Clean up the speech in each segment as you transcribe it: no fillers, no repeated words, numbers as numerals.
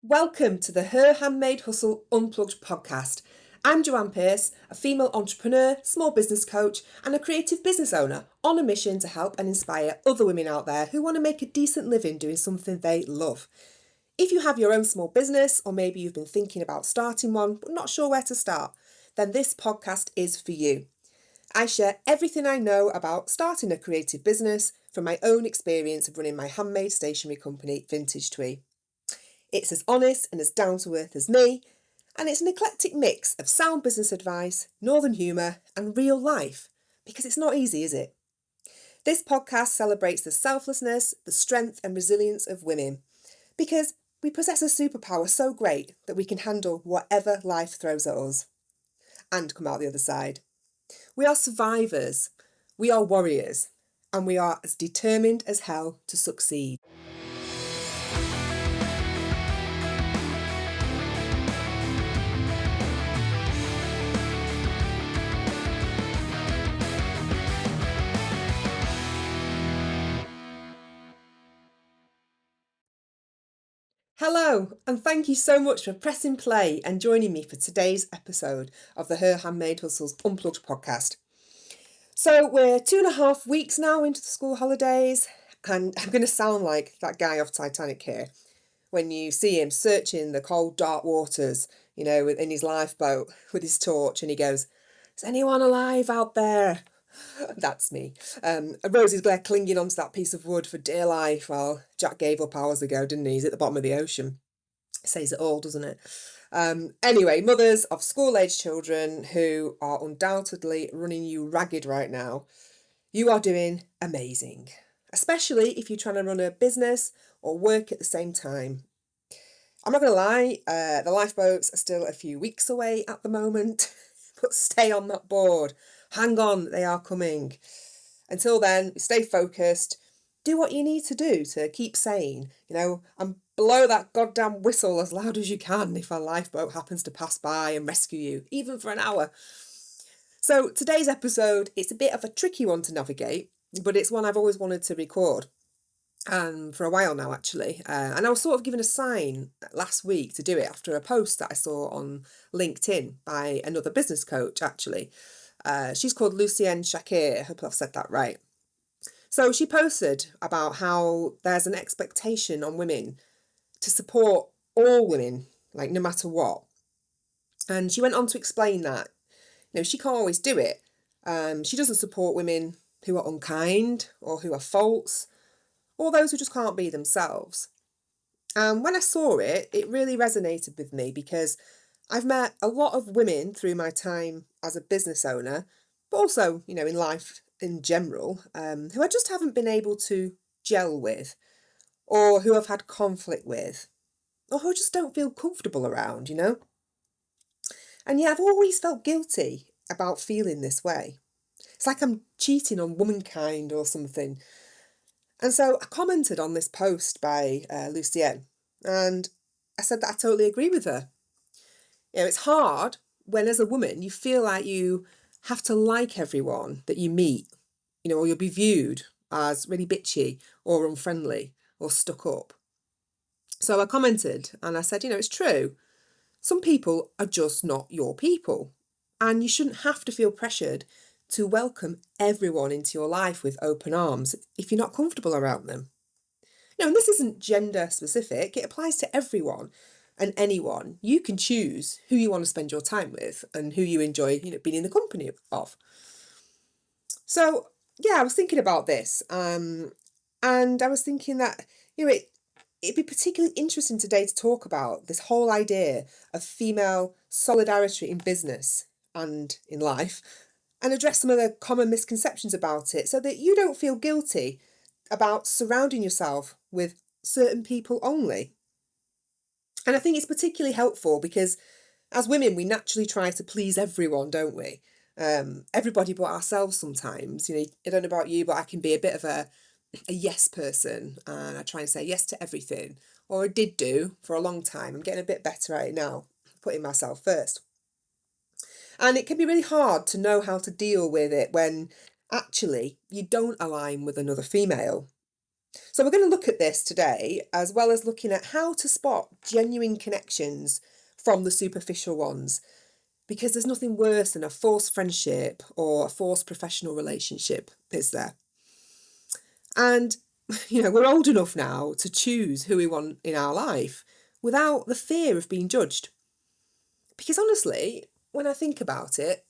Welcome to the Her Handmade Hustle Unplugged podcast. I'm Joanne, a female entrepreneur, small business coach, and a creative business owner on a mission to help and inspire other women out there who want to make a decent living doing something they love. If you have your own small business, or maybe you've been thinking about starting one but not sure where to start, then this podcast is for you. I share everything I know about starting a creative business from my own experience of running my handmade stationery company, Vintage Twee. It's as honest and as down to earth as me, and it's an eclectic mix of sound business advice, northern humour, and real life, because it's not easy, is it? This podcast celebrates the selflessness, the strength, and resilience of women, because we possess a superpower so great that we can handle whatever life throws at us and come out the other side. We are survivors, we are warriors, and we are as determined as hell to succeed. Hello, and thank you so much for pressing play and joining me for today's episode of the Her Handmade Hustles Unplugged podcast. So we're 2.5 weeks now into the school holidays, and I'm going to sound like that guy off Titanic here when you see him searching the cold, dark waters, in his lifeboat with his torch, and he goes, "Is anyone alive out there?" That's me. Rosie's Blair clinging onto that piece of wood for dear life while Jack gave up hours ago, didn't he? He's at the bottom of the ocean. It says it all, doesn't it? Anyway, mothers of school-aged children who are undoubtedly running you ragged right now, you are doing amazing. Especially if you're trying to run a business or work at the same time. I'm not going to lie, the lifeboats are still a few weeks away at the moment, but stay on that board. Hang on, they are coming. Until then, stay focused. Do what you need to do to keep sane, and blow that goddamn whistle as loud as you can if a lifeboat happens to pass by and rescue you, even for an hour. So today's episode, it's a bit of a tricky one to navigate, but it's one I've always wanted to record. For a while now, actually. And I was sort of given a sign last week to do it after a post that I saw on LinkedIn by another business coach, actually. She's called Lucienne Shakir. I hope I've said that right. So she posted about how there's an expectation on women to support all women, like no matter what. And she went on to explain that, she can't always do it. She doesn't support women who are unkind or who are false, or those who just can't be themselves. And when I saw it, it really resonated with me because I've met a lot of women through my time as a business owner, but also, in life in general, who I just haven't been able to gel with, or who I've had conflict with, or who I just don't feel comfortable around, And yeah, I've always felt guilty about feeling this way. It's like I'm cheating on womankind or something. And so I commented on this post by Lucienne, and I said that I totally agree with her. It's hard when as a woman you feel like you have to like everyone that you meet, or you'll be viewed as really bitchy or unfriendly or stuck up. So I commented and I said, it's true. Some people are just not your people, and you shouldn't have to feel pressured to welcome everyone into your life with open arms if you're not comfortable around them. And this isn't gender specific, it applies to everyone and anyone. You can choose who you want to spend your time with and who you enjoy, being in the company of. So, yeah, I was thinking about this, and I was thinking that, it'd be particularly interesting today to talk about this whole idea of female solidarity in business and in life, and address some of the common misconceptions about it so that you don't feel guilty about surrounding yourself with certain people only. And I think it's particularly helpful because as women, we naturally try to please everyone, don't we? Everybody but ourselves sometimes. I don't know about you, but I can be a bit of a yes person, and I try and say yes to everything, or I did do for a long time. I'm getting a bit better at it now, putting myself first. And it can be really hard to know how to deal with it when actually you don't align with another female. So we're going to look at this today, as well as looking at how to spot genuine connections from the superficial ones, because there's nothing worse than a forced friendship or a forced professional relationship, is there? And, we're old enough now to choose who we want in our life without the fear of being judged. Because honestly, when I think about it,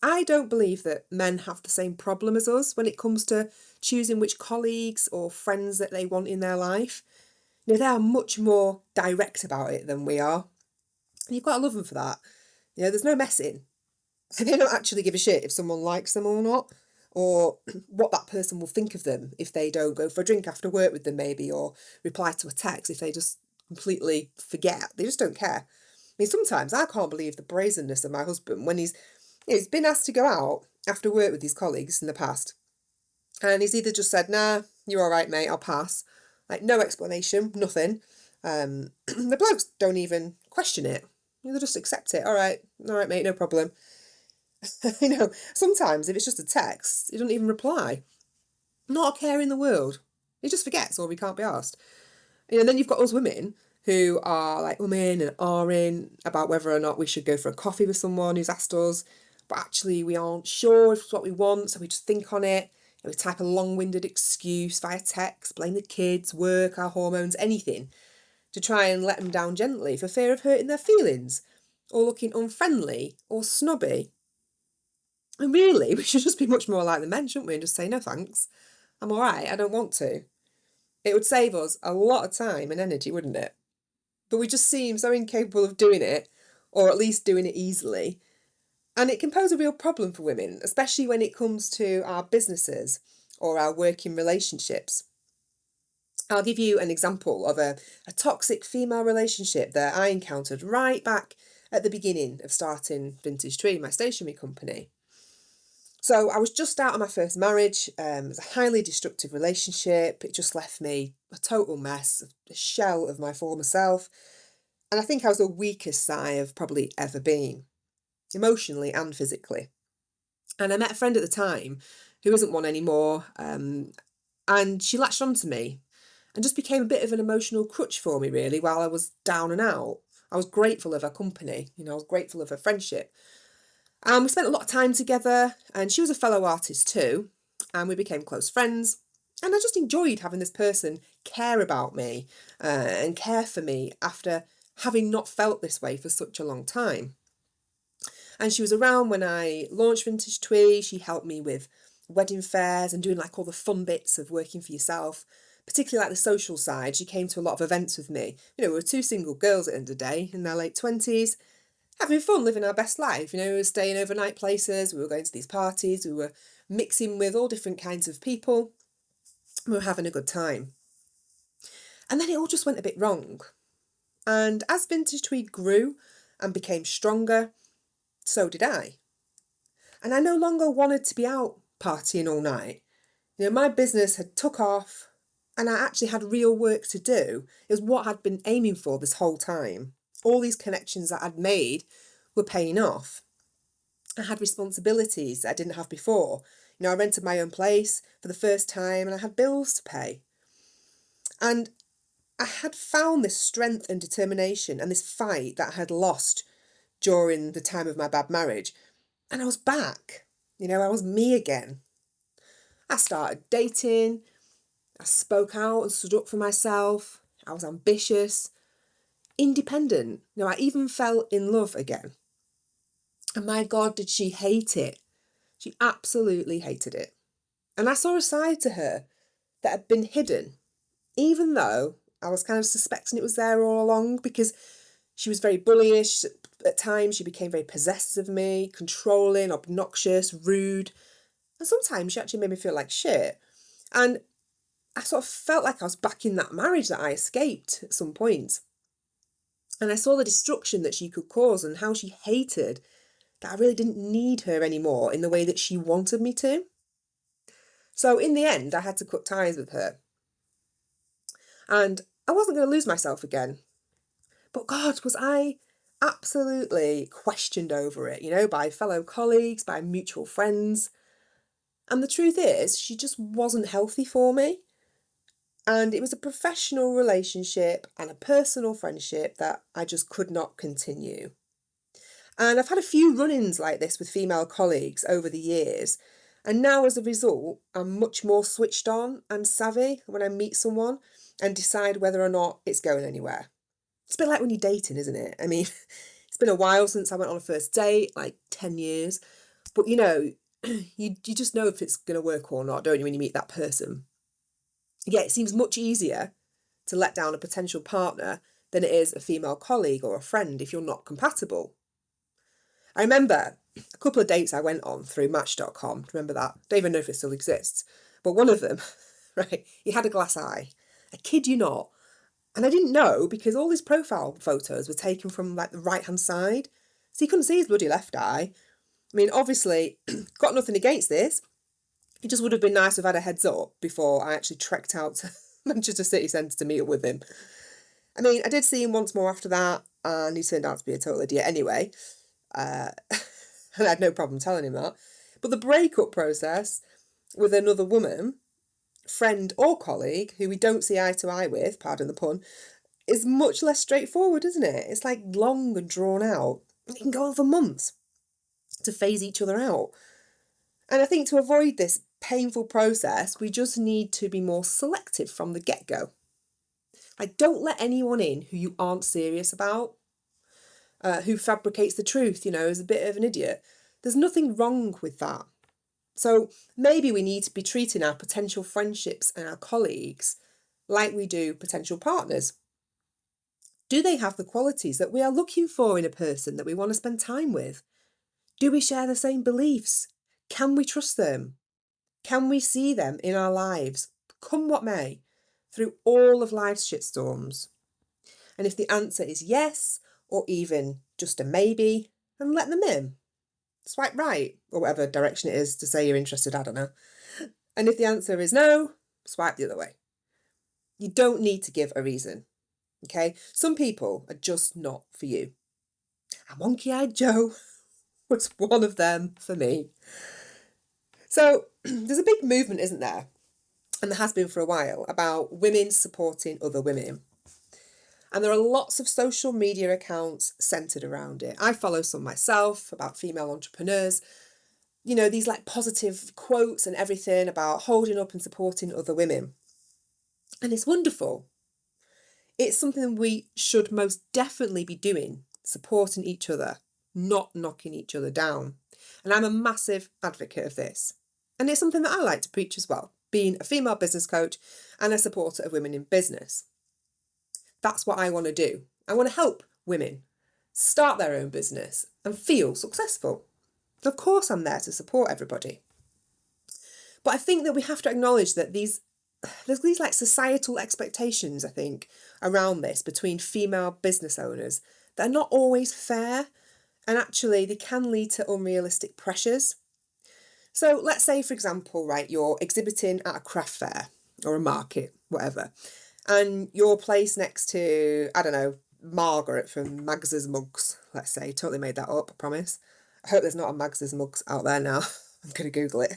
I don't believe that men have the same problem as us when it comes to choosing which colleagues or friends that they want in their life. They are much more direct about it than we are. And you've got to love them for that. There's no messing. They don't actually give a shit if someone likes them or not, or what that person will think of them if they don't go for a drink after work with them maybe, or reply to a text if they just completely forget. They just don't care. I mean, sometimes I can't believe the brazenness of my husband when he's been asked to go out after work with his colleagues in the past. And he's either just said, nah, you're all right, mate, I'll pass. Like, no explanation, nothing. The blokes don't even question it. They just accept it. All right, mate, no problem. Sometimes if it's just a text, he doesn't even reply. Not a care in the world. He just forgets or he can't be asked. And then you've got us women who are like umming and ahhing about whether or not we should go for a coffee with someone who's asked us, but actually we aren't sure if it's what we want, so we just think on it, and we type a long-winded excuse via text, blame the kids, work, our hormones, anything, to try and let them down gently for fear of hurting their feelings, or looking unfriendly or snobby. And really, we should just be much more like the men, shouldn't we, and just say, no thanks, I'm all right, I don't want to. It would save us a lot of time and energy, wouldn't it? But we just seem so incapable of doing it, or at least doing it easily. And it can pose a real problem for women, especially when it comes to our businesses or our working relationships. I'll give you an example of a toxic female relationship that I encountered right back at the beginning of starting Vintage Tree, my stationery company. So I was just out of my first marriage. It was a highly destructive relationship. It just left me a total mess, a shell of my former self. And I think I was the weakest I have probably ever been, emotionally and physically. And I met a friend at the time who isn't one anymore, and she latched onto me and just became a bit of an emotional crutch for me, really, while I was down and out. I was grateful of her company, I was grateful of her friendship. And we spent a lot of time together, and she was a fellow artist too, and we became close friends. And I just enjoyed having this person care about me and care for me after having not felt this way for such a long time. And she was around when I launched Vintage Twee. She helped me with wedding fairs and doing like all the fun bits of working for yourself, particularly like the social side. She came to a lot of events with me. We were two single girls at the end of the day in their late 20s, having fun, living our best life. We were staying overnight places, we were going to these parties, we were mixing with all different kinds of people. We were having a good time. And then it all just went a bit wrong. And as Vintage Tweed grew and became stronger, so did I. And I no longer wanted to be out partying all night. My business had took off and I actually had real work to do. It was what I'd been aiming for this whole time. All these connections that I'd made were paying off. I had responsibilities that I didn't have before. I rented my own place for the first time and I had bills to pay. And I had found this strength and determination and this fight that I had lost during the time of my bad marriage. And I was back. I was me again. I started dating. I spoke out and stood up for myself. I was ambitious, independent. I even fell in love again. And my God, did she hate it. She absolutely hated it. And I saw a side to her that had been hidden, even though I was kind of suspecting it was there all along, because she was very bullyish. At times, she became very possessive of me, controlling, obnoxious, rude. And sometimes she actually made me feel like shit. And I sort of felt like I was back in that marriage that I escaped at some point. And I saw the destruction that she could cause and how she hated that I really didn't need her anymore in the way that she wanted me to. So in the end, I had to cut ties with her. And I wasn't going to lose myself again. But God, was I absolutely questioned over it, by fellow colleagues, by mutual friends. And the truth is, she just wasn't healthy for me. And it was a professional relationship and a personal friendship that I just could not continue. And I've had a few run-ins like this with female colleagues over the years. And now as a result, I'm much more switched on and savvy when I meet someone and decide whether or not it's going anywhere. It's a bit like when you're dating, isn't it? I mean, it's been a while since I went on a first date, like 10 years. But you just know if it's going to work or not, don't you, when you meet that person? Yeah, it seems much easier to let down a potential partner than it is a female colleague or a friend if you're not compatible. I remember a couple of dates I went on through Match.com. Remember that? Don't even know if it still exists. But one of them, right, he had a glass eye. I kid you not. And I didn't know because all his profile photos were taken from like the right-hand side. So you couldn't see his bloody left eye. I mean, obviously, got nothing against this. It just would have been nice to have had a heads up before I actually trekked out to Manchester City Centre to meet up with him. I mean, I did see him once more after that, and he turned out to be a total idiot anyway. And I had no problem telling him that. But the breakup process with another woman, friend or colleague, who we don't see eye to eye with, pardon the pun, is much less straightforward, isn't it? It's like long and drawn out. It can go on for months to phase each other out. And I think to avoid this painful process, we just need to be more selective from the get-go. Like, don't let anyone in who you aren't serious about, who fabricates the truth, is a bit of an idiot. There's nothing wrong with that. So maybe we need to be treating our potential friendships and our colleagues like we do potential partners. Do they have the qualities that we are looking for in a person that we want to spend time with? Do we share the same beliefs? Can we trust them? Can we see them in our lives, come what may, through all of life's shitstorms? And if the answer is yes, or even just a maybe, then let them in. Swipe right, or whatever direction it is to say you're interested, I don't know. And if the answer is no, swipe the other way. You don't need to give a reason, okay? Some people are just not for you. And Wonky-Eyed Joe was one of them for me. So there's a big movement, isn't there? And there has been for a while, about women supporting other women. And there are lots of social media accounts centred around it. I follow some myself about female entrepreneurs. These like positive quotes and everything about holding up and supporting other women. And it's wonderful. It's something we should most definitely be doing, supporting each other, not knocking each other down. And I'm a massive advocate of this. And it's something that I like to preach as well, being a female business coach and a supporter of women in business. That's what I want to do. I want to help women start their own business and feel successful. Of course, I'm there to support everybody. But I think that we have to acknowledge that there's these like societal expectations, I think, around this between female business owners that are not always fair, and actually they can lead to unrealistic pressures. So let's say, for example, right, you're exhibiting at a craft fair or a market, whatever, and you're placed next to, I don't know, Margaret from Mags's Mugs, let's say. Totally made that up, I promise. I hope there's not a Mags's Mugs out there now. I'm going to Google it.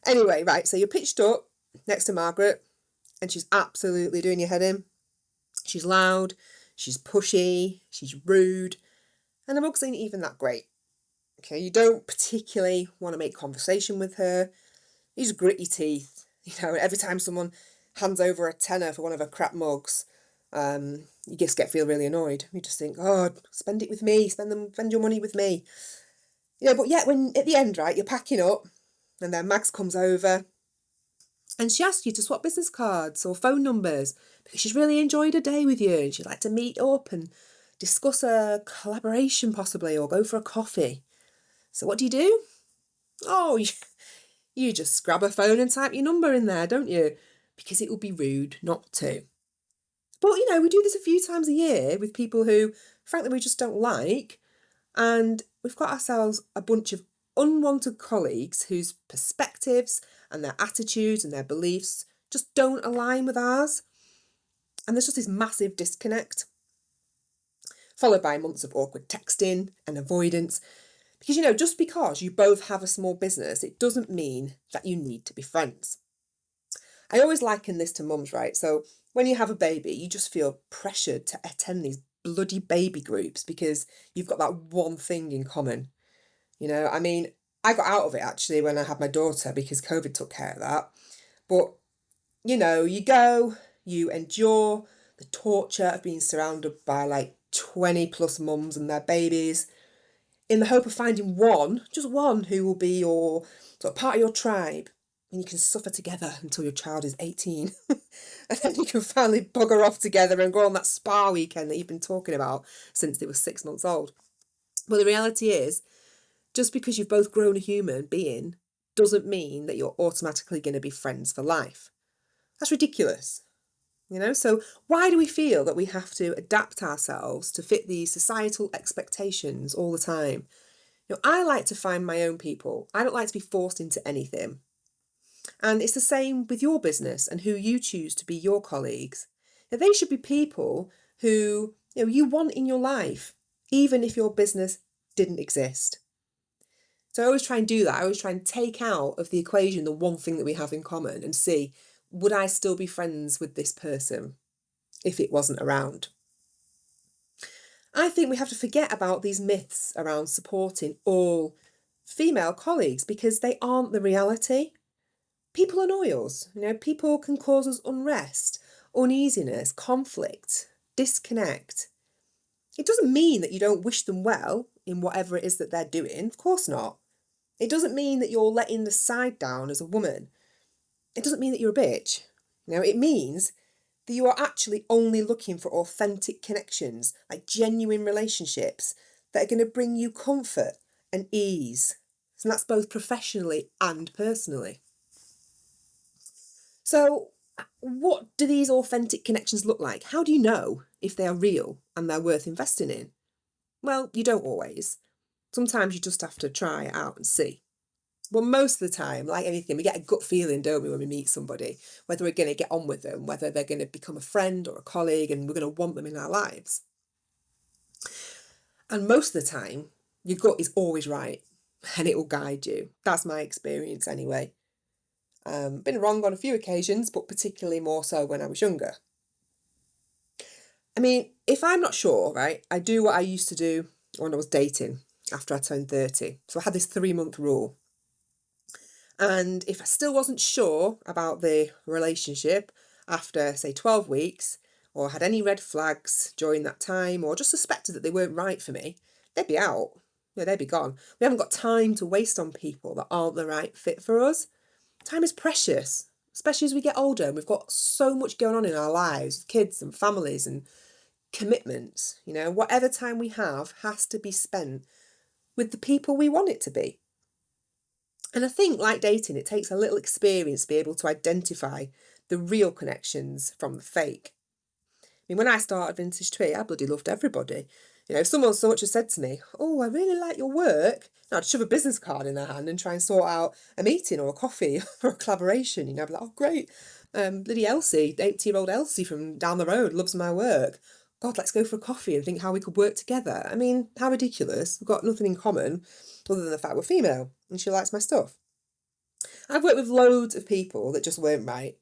Anyway, right, so you're pitched up next to Margaret and she's absolutely doing your head in. She's loud, she's pushy, she's rude, and the mugs ain't even that great. Okay, you don't particularly want to make conversation with her. You just grit your teeth. Every time someone hands over a tenner for one of her crap mugs, you just feel really annoyed. You just think, oh, spend it with me, spend your money with me. But yet when at the end, right, you're packing up and then Mags comes over and she asks you to swap business cards or phone numbers because she's really enjoyed a day with you and she'd like to meet up and discuss a collaboration possibly or go for a coffee. So what do? Oh, you just grab a phone and type your number in there, don't you? Because it would be rude not to. But, we do this a few times a year with people who, frankly, we just don't like. And we've got ourselves a bunch of unwanted colleagues whose perspectives and their attitudes and their beliefs just don't align with ours. And there's just this massive disconnect, followed by months of awkward texting and avoidance. Because, just because you both have a small business, it doesn't mean that you need to be friends. I always liken this to mums, right? So when you have a baby, you just feel pressured to attend these bloody baby groups because you've got that one thing in common. I mean, I got out of it actually when I had my daughter because COVID took care of that. But, you go, you endure the torture of being surrounded by like 20 plus mums and their babies in the hope of finding one, just one, who will be your sort of part of your tribe. And you can suffer together until your child is 18. And then you can finally bugger off together and go on that spa weekend that you've been talking about since they were 6 months old. Well, the reality is, just because you've both grown a human being doesn't mean that you're automatically going to be friends for life. That's ridiculous. So why do we feel that we have to adapt ourselves to fit these societal expectations all the time? I like to find my own people. I don't like to be forced into anything. And it's the same with your business and who you choose to be your colleagues. They should be people who you want in your life, even if your business didn't exist. So I always try and do that. I always try and take out of the equation the one thing that we have in common and see, would I still be friends with this person if it wasn't around? I think we have to forget about these myths around supporting all female colleagues because they aren't the reality. People annoy us. People can cause us unrest, uneasiness, conflict, disconnect. It doesn't mean that you don't wish them well in whatever it is that they're doing. Of course not. It doesn't mean that you're letting the side down as a woman. It doesn't mean that you're a bitch. It means that you are actually only looking for authentic connections, like genuine relationships that are going to bring you comfort and ease. And that's both professionally and personally. So what do these authentic connections look like? How do you know if they are real and they're worth investing in? Well, you don't always. Sometimes you just have to try it out and see. But most of the time, like anything, we get a gut feeling, don't we, when we meet somebody, whether we're going to get on with them, whether they're going to become a friend or a colleague, and we're going to want them in our lives. And most of the time, your gut is always right and it will guide you. That's my experience anyway. Been wrong on a few occasions, but particularly more so when I was younger. I mean, if I'm not sure, right, I do what I used to do when I was dating after I turned 30. So I had this 3-month rule. And if I still wasn't sure about the relationship after, say, 12 weeks, or had any red flags during that time, or just suspected that they weren't right for me, they'd be out. They'd be gone. We haven't got time to waste on people that aren't the right fit for us. Time is precious, especially as we get older and we've got so much going on in our lives, kids and families and commitments. Whatever time we have has to be spent with the people we want it to be. And I think, like dating, it takes a little experience to be able to identify the real connections from the fake. I mean, when I started Vintage Tree, I bloody loved everybody. If someone so much as said to me, "Oh, I really like your work," I'd shove a business card in their hand and try and sort out a meeting or a coffee or a collaboration. I'd be like, "Oh, great. Bloody Elsie, 80-year-old Elsie from down the road loves my work. God, let's go for a coffee and think how we could work together." I mean, how ridiculous. We've got nothing in common other than the fact we're female and she likes my stuff. I've worked with loads of people that just weren't right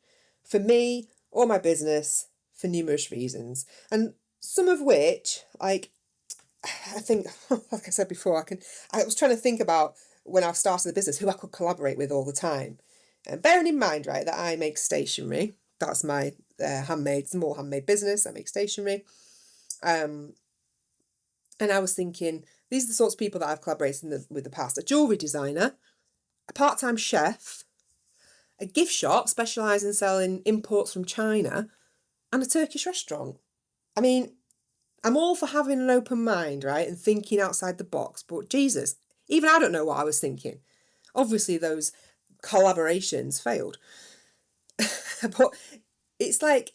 for me or my business for numerous reasons. And some of which, like, I think, like I said before, I was trying to think about when I started the business, who I could collaborate with all the time. And bearing in mind, right, that I make stationery. That's my small handmade business. I make stationery. And I was thinking, these are the sorts of people that I've collaborated with the past. A jewellery designer, a part-time chef, a gift shop specialising in selling imports from China, and a Turkish restaurant. I mean, I'm all for having an open mind, right, and thinking outside the box, but Jesus, even I don't know what I was thinking. Obviously, those collaborations failed. But it's like,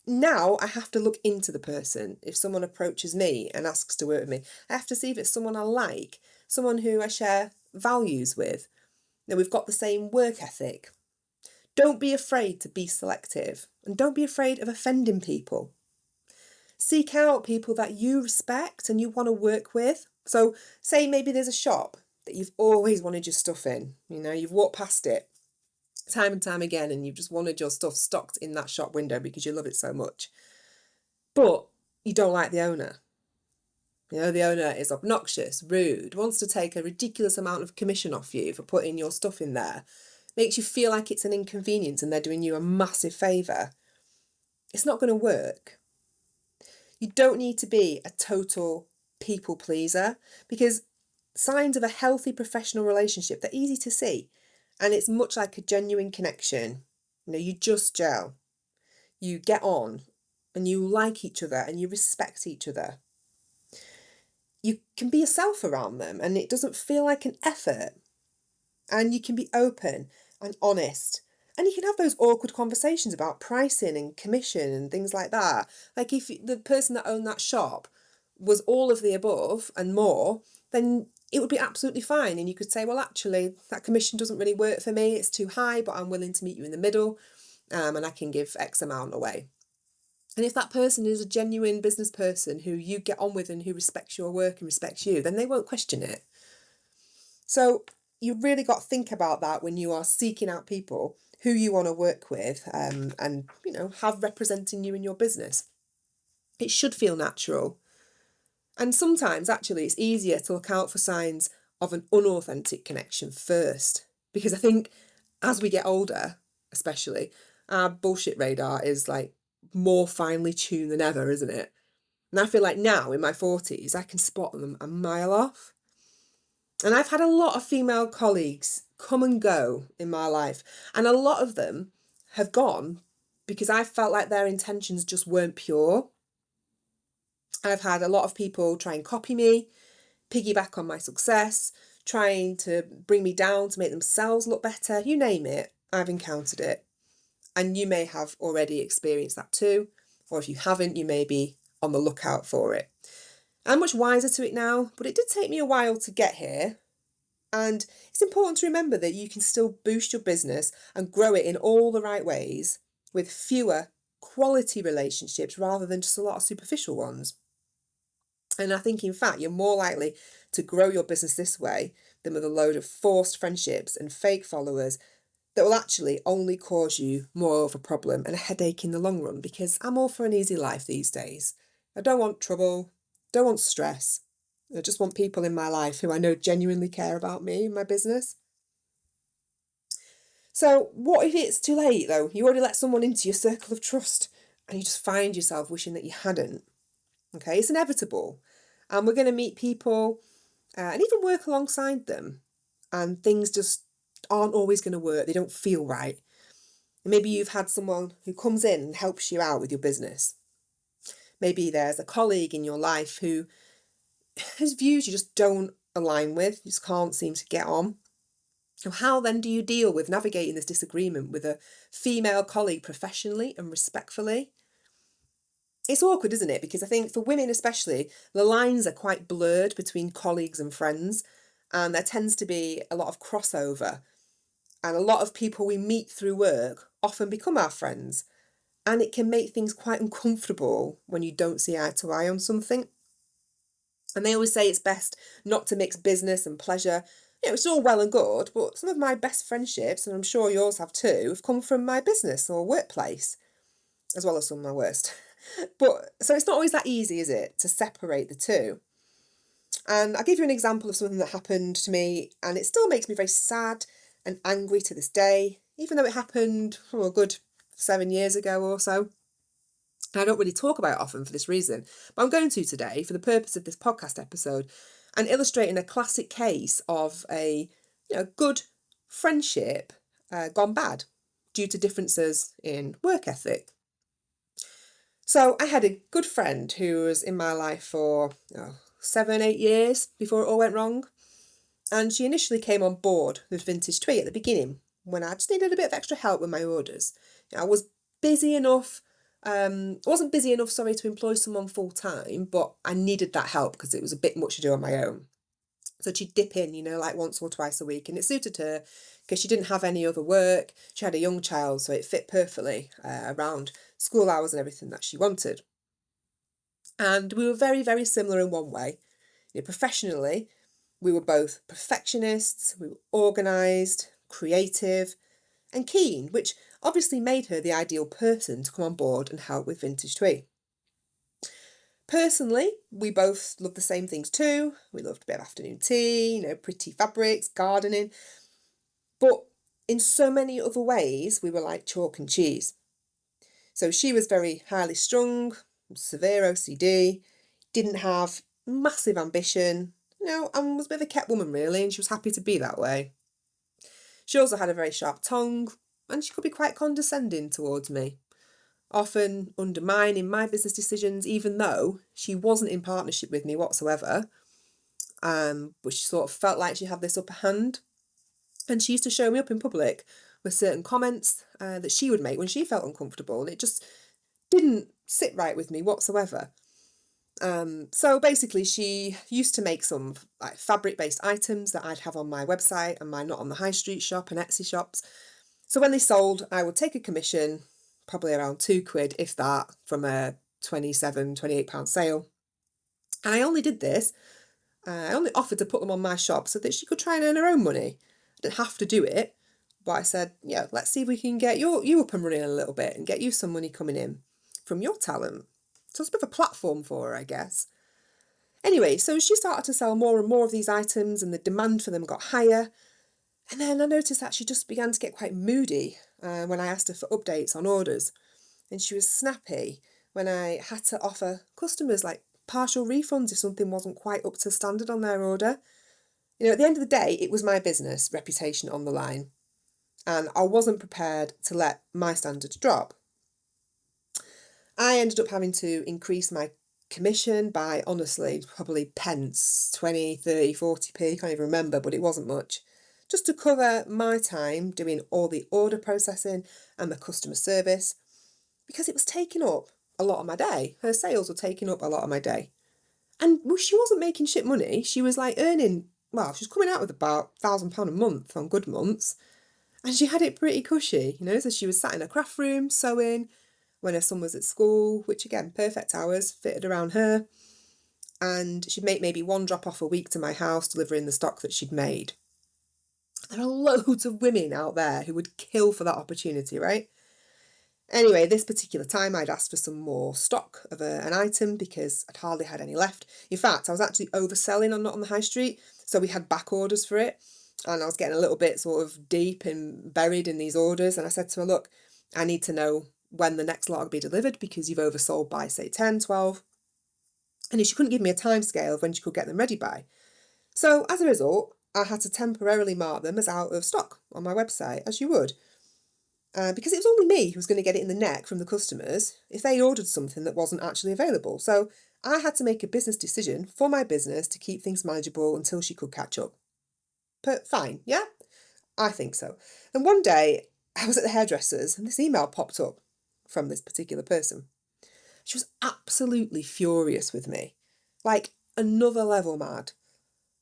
now I have to look into the person. If someone approaches me and asks to work with me, I have to see if it's someone I like, someone who I share values with, that we've got the same work ethic. Don't be afraid to be selective, and don't be afraid of offending people. Seek out people that you respect and you want to work with. So say maybe there's a shop that you've always wanted your stuff in, you've walked past it time and time again, and you've just wanted your stuff stocked in that shop window because you love it so much. But you don't like the owner. The owner is obnoxious, rude, wants to take a ridiculous amount of commission off you for putting your stuff in there, makes you feel like it's an inconvenience and they're doing you a massive favour. It's not going to work. You don't need to be a total people pleaser, because signs of a healthy professional relationship, they're easy to see. And it's much like a genuine connection. You just gel. You get on and you like each other and you respect each other. You can be yourself around them and it doesn't feel like an effort. And you can be open and honest. And you can have those awkward conversations about pricing and commission and things like that. Like if the person that owned that shop was all of the above and more, then it would be absolutely fine. And you could say, well, actually, that commission doesn't really work for me. It's too high, but I'm willing to meet you in the middle, and I can give X amount away. And if that person is a genuine business person who you get on with and who respects your work and respects you, then they won't question it. So you've really got to think about that when you are seeking out people who you want to work with, and have representing you in your business. It should feel natural. And sometimes actually it's easier to look out for signs of an unauthentic connection first, because I think as we get older, especially, our bullshit radar is like more finely tuned than ever, isn't it? And I feel like now in my 40s, I can spot them a mile off. And I've had a lot of female colleagues come and go in my life, and a lot of them have gone because I felt like their intentions just weren't pure. I've had a lot of people try and copy me, piggyback on my success, trying to bring me down to make themselves look better. You name it, I've encountered it. And you may have already experienced that too. Or if you haven't, you may be on the lookout for it. I'm much wiser to it now, but it did take me a while to get here. And it's important to remember that you can still boost your business and grow it in all the right ways with fewer quality relationships rather than just a lot of superficial ones. And I think, in fact, you're more likely to grow your business this way than with a load of forced friendships and fake followers that will actually only cause you more of a problem and a headache in the long run, because I'm all for an easy life these days. I don't want trouble, don't want stress. I just want people in my life who I know genuinely care about me and my business. So what if it's too late though? You already let someone into your circle of trust and you just find yourself wishing that you hadn't. Okay, it's inevitable. And we're going to meet people and even work alongside them. And things just aren't always going to work. They don't feel right. And maybe you've had someone who comes in and helps you out with your business. Maybe there's a colleague in your life who whose views you just don't align with. You just can't seem to get on. So how then do you deal with navigating this disagreement with a female colleague professionally and respectfully? It's awkward, isn't it? Because I think for women especially, the lines are quite blurred between colleagues and friends, and there tends to be a lot of crossover. And a lot of people we meet through work often become our friends, and it can make things quite uncomfortable when you don't see eye to eye on something. And they always say it's best not to mix business and pleasure. It's all well and good, but some of my best friendships, and I'm sure yours have too, have come from my business or workplace, as well as some of my worst. But so it's not always that easy, is it, to separate the two? And I'll give you an example of something that happened to me, and it still makes me very sad and angry to this day, even though it happened a good 7 years ago or so. And I don't really talk about it often for this reason, but I'm going to today for the purpose of this podcast episode and illustrating a classic case of a good friendship gone bad due to differences in work ethic. So I had a good friend who was in my life for 7-8 years before it all went wrong. And she initially came on board with Vintage Twee at the beginning when I just needed a bit of extra help with my orders. I was busy enough, wasn't busy enough, to employ someone full time, but I needed that help because it was a bit much to do on my own. So she'd dip in, like once or twice a week, and it suited her because she didn't have any other work. She had a young child, so it fit perfectly around school hours and everything that she wanted. And we were very, very similar in one way. Professionally, we were both perfectionists, we were organised, creative, and keen, which obviously made her the ideal person to come on board and help with Vintage Twee. Personally, we both loved the same things too. We loved a bit of afternoon tea, pretty fabrics, gardening. But in so many other ways, we were like chalk and cheese. So she was very highly strung, severe OCD, didn't have massive ambition, and was a bit of a kept woman really, and she was happy to be that way. She also had a very sharp tongue, and she could be quite condescending towards me, often undermining my business decisions, even though she wasn't in partnership with me whatsoever. But she sort of felt like she had this upper hand, and she used to show me up in public with certain comments that she would make when she felt uncomfortable, and it just didn't sit right with me whatsoever. So basically, she used to make some like fabric-based items that I'd have on my website and my Not on the High Street shop and Etsy shops. So when they sold, I would take a commission, probably around £2, if that, from a £27-28 sale. And I only did this, I only offered to put them on my shop so that she could try and earn her own money. I didn't have to do it, but I said, yeah, let's see if we can get you up and running a little bit and get you some money coming in from your talent. So it's a bit of a platform for her, I guess. Anyway, so she started to sell more and more of these items and the demand for them got higher. And then I noticed that she just began to get quite moody when I asked her for updates on orders. And she was snappy when I had to offer customers like partial refunds if something wasn't quite up to standard on their order. At the end of the day, it was my business reputation on the line. And I wasn't prepared to let my standards drop. I ended up having to increase my commission by, honestly, probably pence, 20, 30, 40p, can't even remember, but it wasn't much, just to cover my time doing all the order processing and the customer service, because it was taking up a lot of my day. Her sales were taking up a lot of my day. And she wasn't making shit money. She was like earning, she was coming out with about £1,000 a month on good months. And she had it pretty cushy, so she was sat in a craft room sewing when her son was at school, which again, perfect hours, fitted around her. And she'd make maybe one drop off a week to my house, delivering the stock that she'd made. There are loads of women out there who would kill for that opportunity, right? Anyway, this particular time I'd asked for some more stock of an item because I'd hardly had any left. In fact, I was actually overselling on Not on the High Street, so we had back orders for it. And I was getting a little bit sort of deep and buried in these orders. And I said to her, look, I need to know when the next lot will be delivered because you've oversold by, say, 10, 12. And she couldn't give me a time scale of when she could get them ready by. So as a result, I had to temporarily mark them as out of stock on my website, as you would. Because it was only me who was going to get it in the neck from the customers if they ordered something that wasn't actually available. So I had to make a business decision for my business to keep things manageable until she could catch up. But fine, yeah? I think so. And one day I was at the hairdresser's and this email popped up from this particular person. She was absolutely furious with me, like another level mad.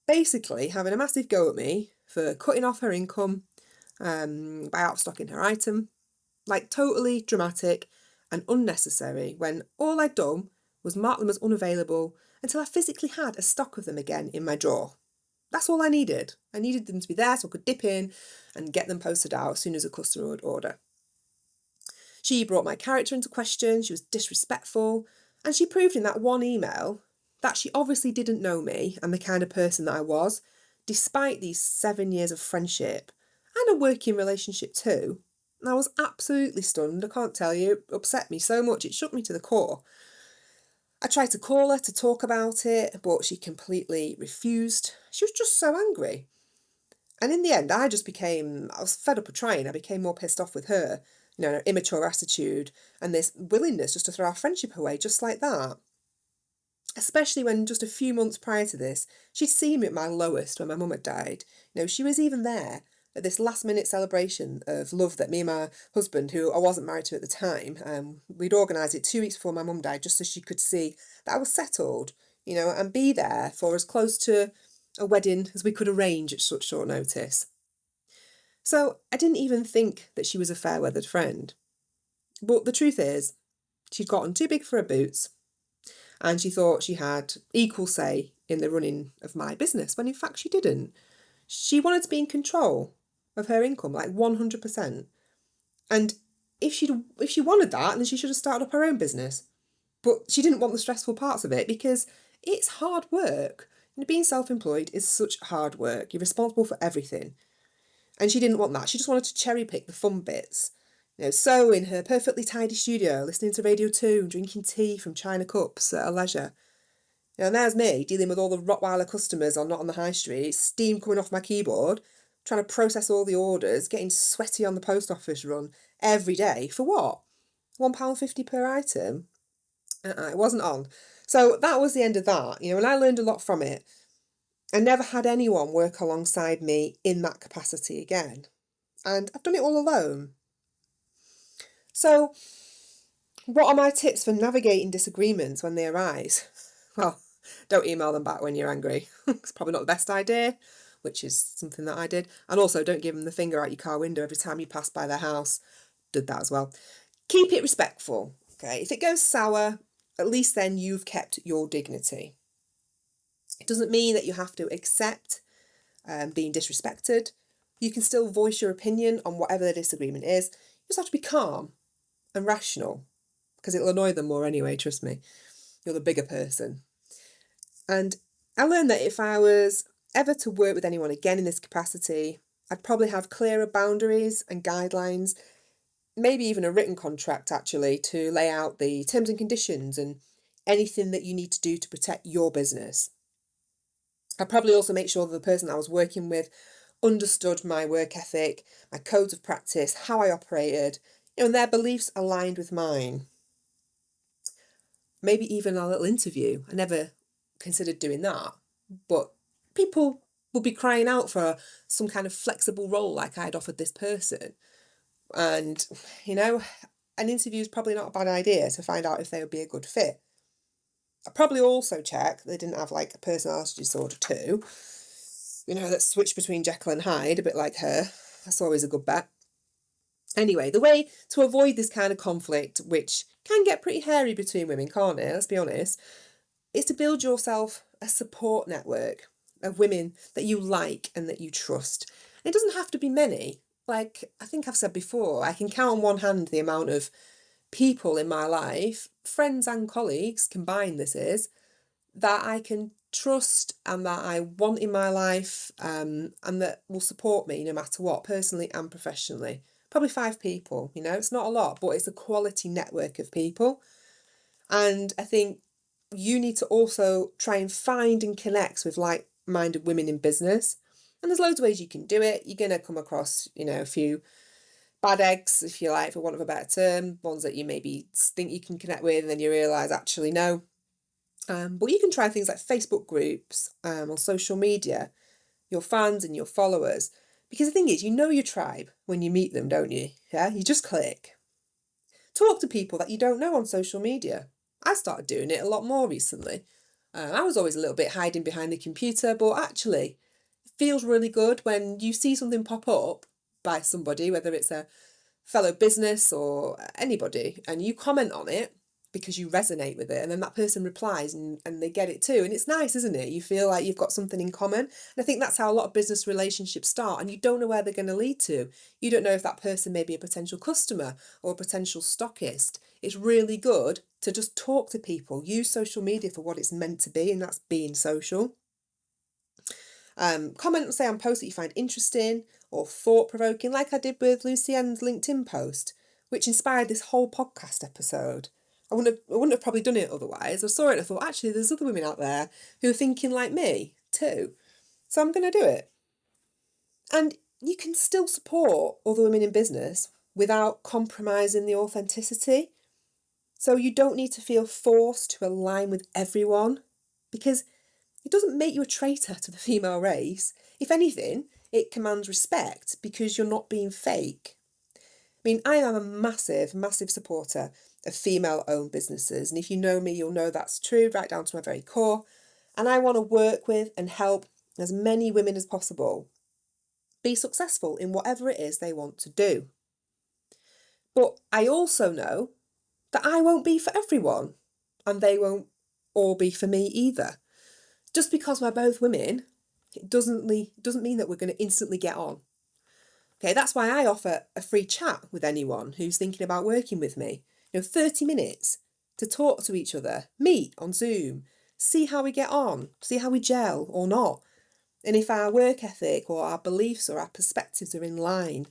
Basically having a massive go at me for cutting off her income by outstocking her item, like totally dramatic and unnecessary when all I'd done was mark them as unavailable until I physically had a stock of them again in my drawer. That's all I needed. I needed them to be there so I could dip in and get them posted out as soon as a customer would order. She brought my character into question, she was disrespectful, and she proved in that one email that she obviously didn't know me and the kind of person that I was, despite these 7 years of friendship and a working relationship too. And I was absolutely stunned, I can't tell you, it upset me so much, it shook me to the core. I tried to call her to talk about it, but she completely refused. She was just so angry. And in the end, I was fed up of trying. I became more pissed off with her, her immature attitude and this willingness just to throw our friendship away just like that. Especially when just a few months prior to this, she'd seen me at my lowest when my mum had died. She was even there at this last minute celebration of love that me and my husband, who I wasn't married to at the time, we'd organised it 2 weeks before my mum died just so she could see that I was settled, and be there for as close to a wedding as we could arrange at such short notice. So I didn't even think that she was a fair-weathered friend. But the truth is, she'd gotten too big for her boots and she thought she had equal say in the running of my business when in fact she didn't. She wanted to be in control of her income, like 100%. And if she wanted that, then she should have started up her own business. But she didn't want the stressful parts of it because it's hard work. Being self-employed is such hard work. You're responsible for everything. And she didn't want that. She just wanted to cherry pick the fun bits. Sew in her perfectly tidy studio, listening to Radio 2, drinking tea from china cups at her leisure. And there's me, dealing with all the Rottweiler customers on Not on the High Street, steam coming off my keyboard, trying to process all the orders, getting sweaty on the post office run every day. For what? £1.50 per item? It wasn't on. So that was the end of that, and I learned a lot from it. I never had anyone work alongside me in that capacity again. And I've done it all alone. So, what are my tips for navigating disagreements when they arise? Well, don't email them back when you're angry. It's probably not the best idea, which is something that I did. And also, don't give them the finger out your car window every time you pass by their house. Did that as well. Keep it respectful. Okay, if it goes sour, at least then you've kept your dignity. It doesn't mean that you have to accept being disrespected. You can still voice your opinion on whatever the disagreement is. You just have to be calm and rational, because it'll annoy them more anyway, trust me. You're the bigger person. And I learned that if I was ever to work with anyone again in this capacity, I'd probably have clearer boundaries and guidelines, maybe even a written contract actually, to lay out the terms and conditions and anything that you need to do to protect your business. I'd probably also make sure that the person I was working with understood my work ethic, my codes of practice, how I operated, and their beliefs aligned with mine. Maybe even a little interview. I never considered doing that, but people would be crying out for some kind of flexible role like I'd offered this person. And, an interview is probably not a bad idea to find out if they would be a good fit. I'd probably also check they didn't have like a personality disorder too. That switch between Jekyll and Hyde, a bit like her. That's always a good bet. Anyway, the way to avoid this kind of conflict, which can get pretty hairy between women, can't it? Let's be honest, is to build yourself a support network of women that you like and that you trust. It doesn't have to be many. Like I think I've said before, I can count on one hand the amount of people in my life, friends and colleagues combined this is, that I can trust and that I want in my life, and that will support me no matter what, personally and professionally. Probably 5 people, it's not a lot, but it's a quality network of people. And I think you need to also try and find and connect with like-minded women in business. And there's loads of ways you can do it. You're going to come across, a few bad eggs, if you like, for want of a better term, ones that you maybe think you can connect with and then you realise actually no. But you can try things like Facebook groups, on social media, your fans and your followers. Because the thing is, you know your tribe when you meet them, don't you? Yeah, you just click. Talk to people that you don't know on social media. I started doing it a lot more recently. I was always a little bit hiding behind the computer, but actually, it feels really good when you see something pop up by somebody, whether it's a fellow business or anybody, and you comment on it because you resonate with it, and then that person replies and they get it too. And it's nice, isn't it? You feel like you've got something in common. And I think that's how a lot of business relationships start, and you don't know where they're going to lead to. You don't know if that person may be a potential customer or a potential stockist. It's really good to just talk to people, use social media for what it's meant to be, and that's being social. Comment, say, on posts that you find interesting or thought-provoking, like I did with Lucienne's LinkedIn post, which inspired this whole podcast episode. I wouldn't have probably done it otherwise. I saw it and I thought, actually, there's other women out there who are thinking like me too. So I'm going to do it. And you can still support other women in business without compromising the authenticity. So you don't need to feel forced to align with everyone, because it doesn't make you a traitor to the female race. If anything, it commands respect because you're not being fake. I mean, I am a massive, massive supporter of female-owned businesses. And if you know me, you'll know that's true, right down to my very core. And I want to work with and help as many women as possible be successful in whatever it is they want to do. But I also know that I won't be for everyone, and they won't all be for me either. Just because we're both women, it doesn't mean that we're going to instantly get on. Okay, that's why I offer a free chat with anyone who's thinking about working with me. 30 minutes to talk to each other, meet on Zoom, see how we get on, see how we gel or not, and if our work ethic or our beliefs or our perspectives are in line.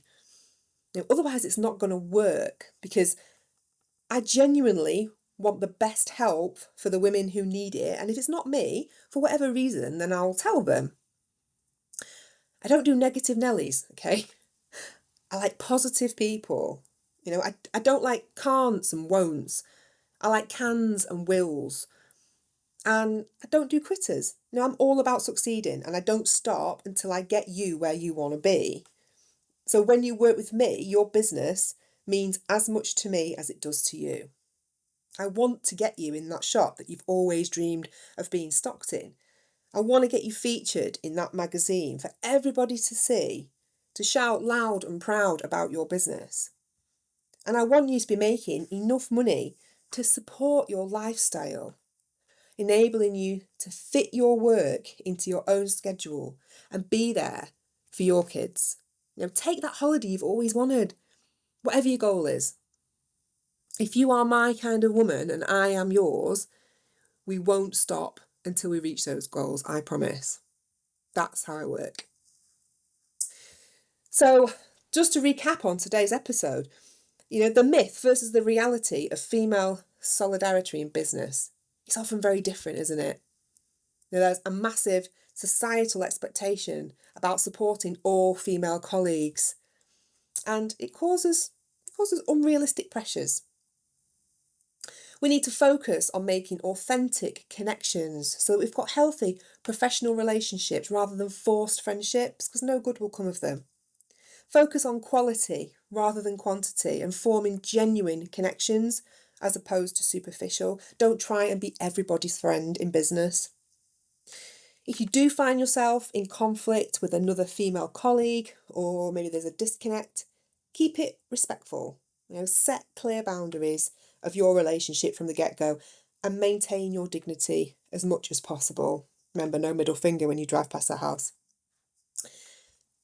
Otherwise, it's not going to work, because I genuinely want the best help for the women who need it. And if it's not me, for whatever reason, then I'll tell them. I don't do negative Nellies, okay? I like positive people. I don't like can'ts and won'ts. I like cans and wills. And I don't do quitters. I'm all about succeeding, and I don't stop until I get you where you want to be. So when you work with me, your business means as much to me as it does to you. I want to get you in that shop that you've always dreamed of being stocked in. I want to get you featured in that magazine for everybody to see, to shout loud and proud about your business. And I want you to be making enough money to support your lifestyle, enabling you to fit your work into your own schedule and be there for your kids. Take that holiday you've always wanted, whatever your goal is. If you are my kind of woman and I am yours, we won't stop until we reach those goals, I promise. That's how I work. So, just to recap on today's episode, the myth versus the reality of female solidarity in business. It's often very different, isn't it? There's a massive societal expectation about supporting all female colleagues, and it causes unrealistic pressures. We need to focus on making authentic connections so that we've got healthy professional relationships rather than forced friendships, because no good will come of them. Focus on quality rather than quantity and forming genuine connections as opposed to superficial. Don't try and be everybody's friend in business. If you do find yourself in conflict with another female colleague, or maybe there's a disconnect, keep it respectful. Set clear boundaries of your relationship from the get-go and maintain your dignity as much as possible. Remember, no middle finger when you drive past the house.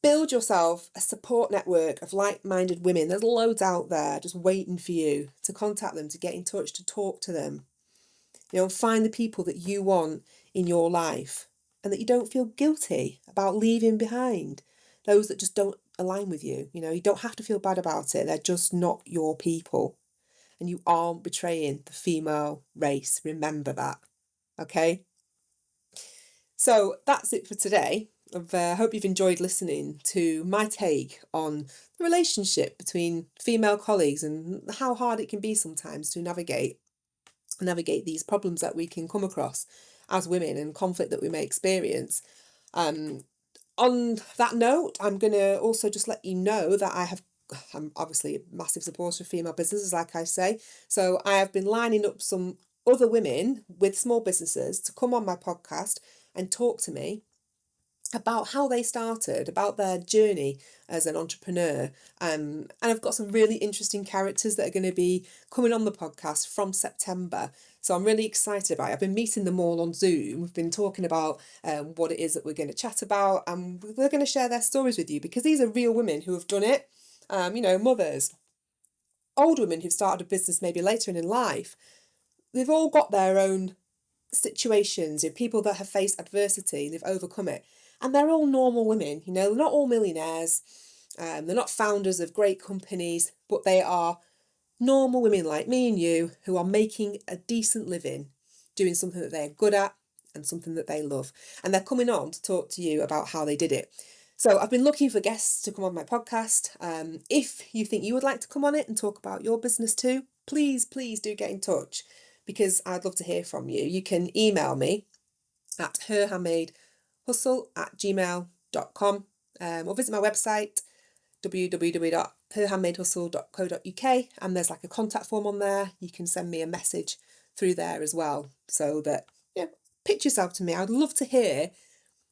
Build yourself a support network of like-minded women. There's loads out there just waiting for you to contact them, to get in touch, to talk to them. Find the people that you want in your life and that you don't feel guilty about leaving behind. Those that just don't align with you. You don't have to feel bad about it. They're just not your people. And you aren't betraying the female race. Remember that. Okay? So that's it for today. I hope you've enjoyed listening to my take on the relationship between female colleagues and how hard it can be sometimes to navigate these problems that we can come across as women and conflict that we may experience. On that note, I'm going to also just let you know that I'm obviously a massive supporter of female businesses, like I say. So I have been lining up some other women with small businesses to come on my podcast and talk to me about how they started, about their journey as an entrepreneur. And I've got some really interesting characters that are going to be coming on the podcast from September. So I'm really excited about it. I've been meeting them all on Zoom. We've been talking about what it is that we're going to chat about, and they're going to share their stories with you, because these are real women who have done it. Mothers, old women who've started a business maybe later in life. They've all got their own situations, people that have faced adversity, they've overcome it. And they're all normal women, they're not all millionaires, they're not founders of great companies, but they are normal women like me and you who are making a decent living, doing something that they're good at and something that they love. And they're coming on to talk to you about how they did it. So I've been looking for guests to come on my podcast. If you think you would like to come on it and talk about your business too, please do get in touch, because I'd love to hear from you. You can email me at herhandmadehustle@gmail.com, or visit my website www.herhandmadehustle.co.uk, and there's like a contact form on there. You can send me a message through there as well, so that pitch yourself to me. I'd love to hear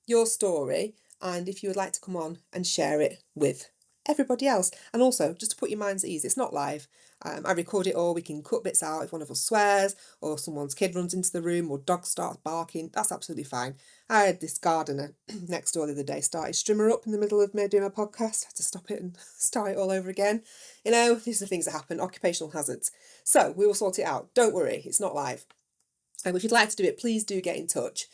your story, and if you would like to come on and share it with everybody else. And also, just to put your minds at ease, it's not live. I record it all. We can cut bits out if one of us swears or someone's kid runs into the room or dog starts barking. That's absolutely fine. I had this gardener next door the other day started strimmer up in the middle of me doing my podcast. I had to stop it and start it all over again. You know, these are things that happen, occupational hazards. So we will sort it out. Don't worry, it's not live. And if you'd like to do it, please do get in touch.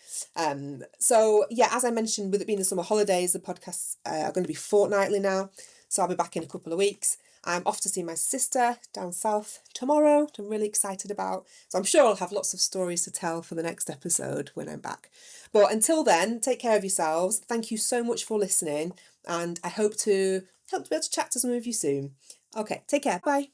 So yeah, as I mentioned, with it being the summer holidays, the podcasts are going to be fortnightly now. So I'll be back in a couple of weeks. I'm off to see my sister down south tomorrow, which I'm really excited about. So I'm sure I'll have lots of stories to tell for the next episode when I'm back. But until then, take care of yourselves. Thank you so much for listening, and I hope to be able to chat to some of you soon. Okay, take care. Bye.